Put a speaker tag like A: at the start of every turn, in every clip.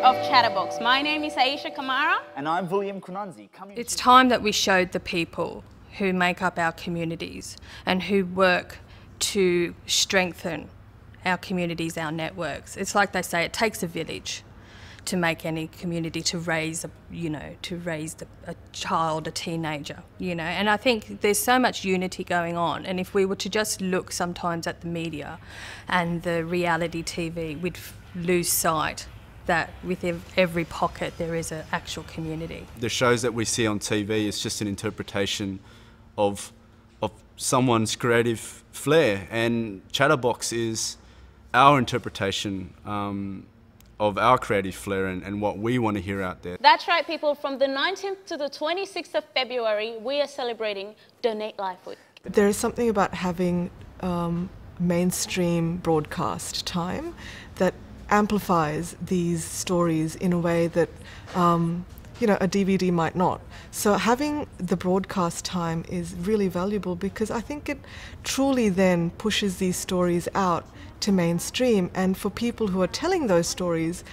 A: of Chatterbox. My name is Aisha Kamara.
B: And I'm William Kunanzi.
C: It's time that we showed the people who make up our communities and who work to strengthen our communities, our networks. It's like they say, it takes a village to make any community, to raise a child, a teenager, And I think there's so much unity going on, and if we were to just look sometimes at the media and the reality TV, we'd lose sight that with every pocket there is an actual community.
D: The shows that we see on TV is just an interpretation of someone's creative flair, and Chatterbox is our interpretation of our creative flair and what we want to hear out there.
A: That's right, people. From the 19th to the 26th of February, we are celebrating Donate Life Week.
E: There is something about having mainstream broadcast time that amplifies these stories in a way that a DVD might not. So having the broadcast time is really valuable because I think it truly then pushes these stories out to mainstream, and for people who are telling those stories,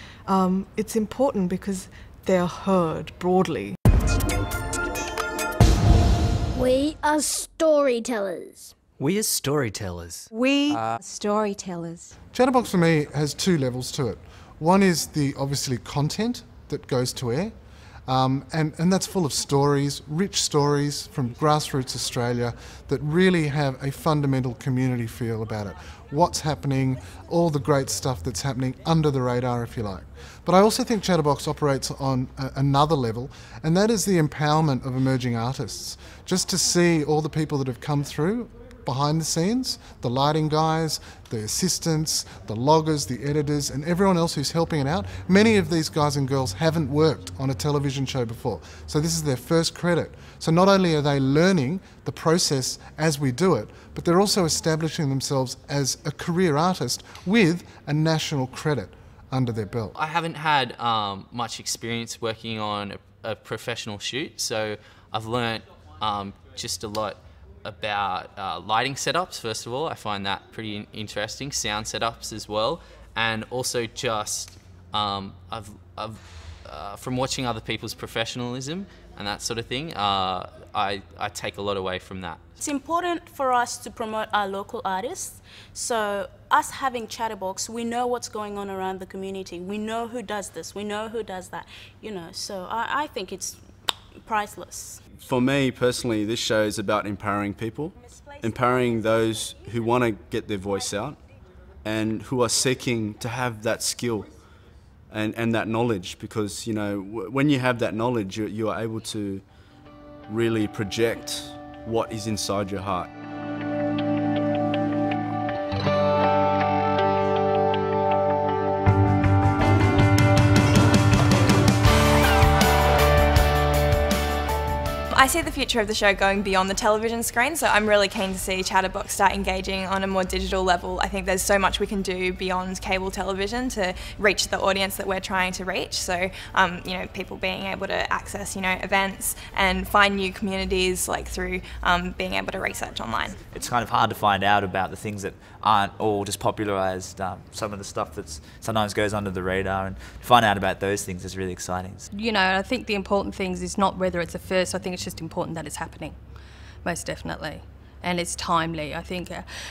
E: it's important because they are heard broadly.
F: We are storytellers.
G: We are storytellers.
H: We are storytellers.
I: Chatterbox for me has two levels to it. One is the obviously content that goes to air, and that's full of stories, rich stories from grassroots Australia that really have a fundamental community feel about it. What's happening, all the great stuff that's happening under the radar, if you like. But I also think Chatterbox operates on another level, and that is the empowerment of emerging artists. Just to see all the people that have come through behind the scenes, the lighting guys, the assistants, the loggers, the editors, and everyone else who's helping it out. Many of these guys and girls haven't worked on a television show before, so this is their first credit. So not only are they learning the process as we do it, but they're also establishing themselves as a career artist with a national credit under their belt.
J: I haven't had much experience working on a professional shoot, so I've learnt just a lot about lighting setups. First of all, I find that pretty interesting. Sound setups as well, and also just from watching other people's professionalism and that sort of thing, I take a lot away from that.
A: It's important for us to promote our local artists. So us having Chatterbox, we know what's going on around the community. We know who does this. We know who does that. So I think it's priceless.
D: For me personally, this show is about empowering people, empowering those who want to get their voice out and who are seeking to have that skill and that knowledge, because when you have that knowledge, you are able to really project what is inside your heart.
K: I see the future of the show going beyond the television screen, so I'm really keen to see Chatterbox start engaging on a more digital level. I think there's so much we can do beyond cable television to reach the audience that we're trying to reach. So, people being able to access, events and find new communities through being able to research online.
B: It's kind of hard to find out about the things that aren't all just popularised. Some of the stuff that sometimes goes under the radar, and to find out about those things is really exciting.
C: I think the important things is not whether it's a first. I think it's just important that it's happening, most definitely, and it's timely. I think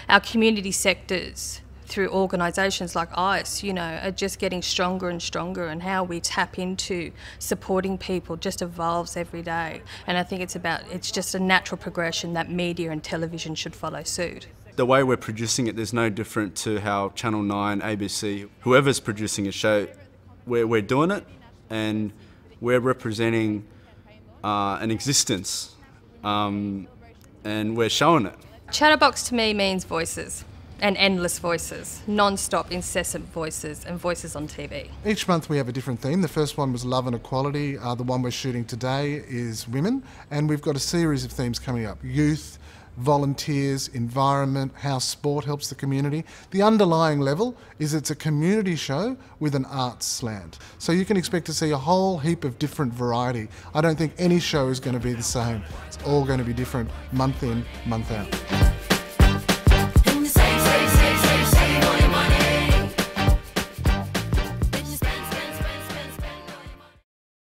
C: our community sectors through organisations like ICE, are just getting stronger and stronger, and how we tap into supporting people just evolves every day. And I think it's just a natural progression that media and television should follow suit.
D: The way we're producing it, there's no different to how Channel 9, ABC, whoever's producing a show, we're doing it, and we're representing an existence, and we're showing it.
C: Chatterbox to me means voices, and endless voices, non-stop, incessant voices, and voices on TV. Each
I: month we have a different theme. The first one was love and equality. The one we're shooting today is women, and we've got a series of themes coming up: youth, volunteers, environment, how sport helps the community. The underlying level is it's a community show with an arts slant. So you can expect to see a whole heap of different variety. I don't think any show is going to be the same. It's all going to be different month in, month out.